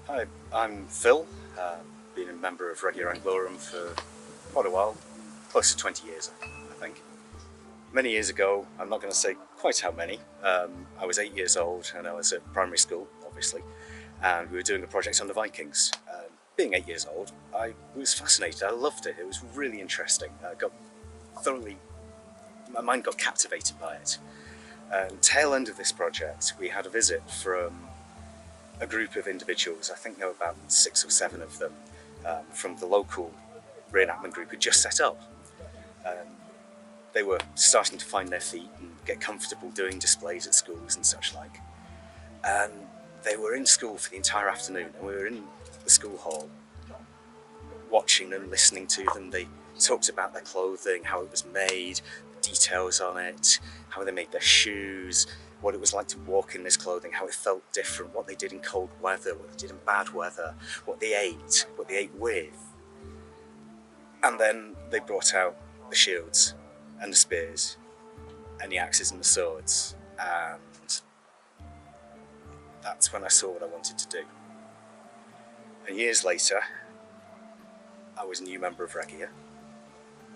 Hi, I'm Phil. Been a member of Regia Anglorum for quite a while, close to 20 years, I think. Many years ago, I'm not going to say quite how many, I was 8 years old and I was at primary school, obviously, and we were doing a project on the Vikings. Being 8 years old, I was fascinated, I loved it, it was really interesting. My mind got captivated by it. Tail end of this project, we had a visit from a group of individuals, I think there were about 6 or 7 of them, from the local reenactment group who just set up. They were starting to find their feet and get comfortable doing displays at schools and such like. And they were in school for the entire afternoon, and we were in the school hall watching them, listening to them. They talked about their clothing, how it was made, the details on it, how they made their shoes, what it was like to walk in this clothing, how it felt different, what they did in cold weather, what they did in bad weather, what they ate with. And then they brought out the shields and the spears and the axes and the swords, and that's when I saw what I wanted to do. And years later, I was a new member of Regia,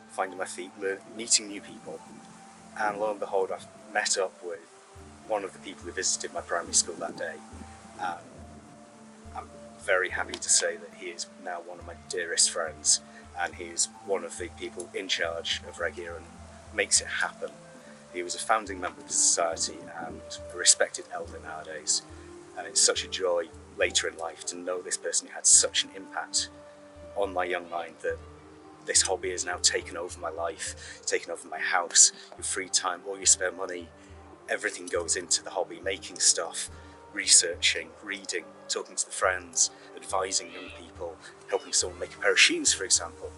finding my feet, meeting new people, and lo and behold, I've met up with one of the people who visited my primary school that day. I'm very happy to say that he is now one of my dearest friends, and he is one of the people in charge of Regia and makes it happen. He was a founding member of the society and a respected elder nowadays, and it's such a joy later in life to know this person who had such an impact on my young mind that this hobby has now taken over my life, taken over my house, your free time, all your spare money. Everything goes into the hobby, making stuff, researching, reading, talking to the friends, advising young people, helping someone make a pair of shoes, for example.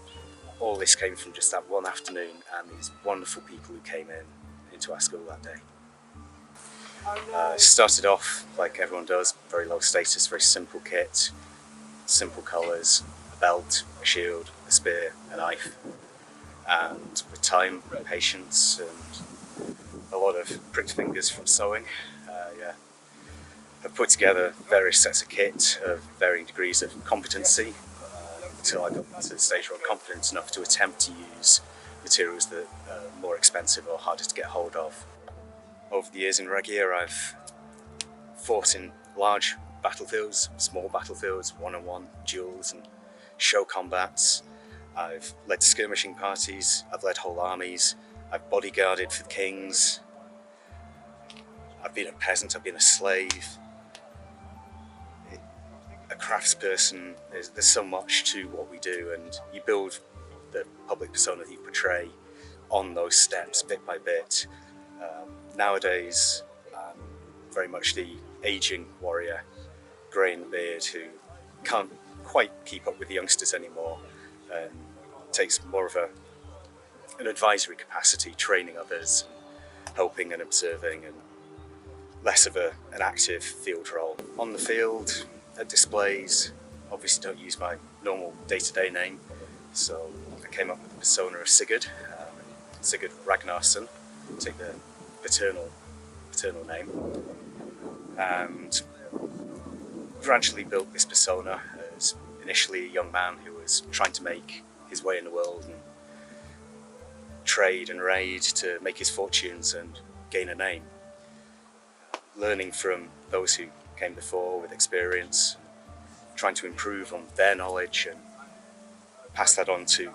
All this came from just that one afternoon and these wonderful people who came into our school that day. Started off like everyone does, very low status, very simple kit, simple colours, a belt, a shield, a spear, a knife. And with time, patience, and a lot of pricked fingers from sewing, I've put together various sets of kit of varying degrees of competency until I got to the stage where I'm confident enough to attempt to use materials that are more expensive or harder to get hold of. Over the years in Regia, I've fought in large battlefields, small battlefields, one-on-one duels and show combats. I've led skirmishing parties, I've led whole armies, I've bodyguarded for the kings, I've been a peasant, I've been a slave, a craftsperson. There's so much to what we do, and you build the public persona that you portray on those steps bit by bit. Nowadays, I'm very much the ageing warrior, grey in the beard, who can't quite keep up with the youngsters anymore, and takes more of an advisory capacity, training others, helping and observing, and less of an active field role. On the field, at displays, obviously don't use my normal day-to-day name, so I came up with the persona of Sigurd Ragnarsson, take the paternal name, and gradually built this persona as initially a young man who was trying to make his way in the world and trade and raid to make his fortunes and gain a name. Learning from those who came before with experience, trying to improve on their knowledge and pass that on to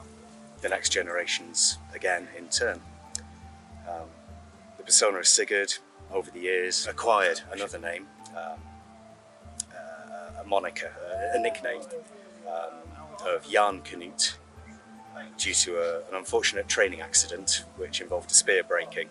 the next generations again in turn. The persona of Sigurd over the years acquired another name, a moniker, a nickname of Jan Canute, due to an unfortunate training accident which involved a spear breaking.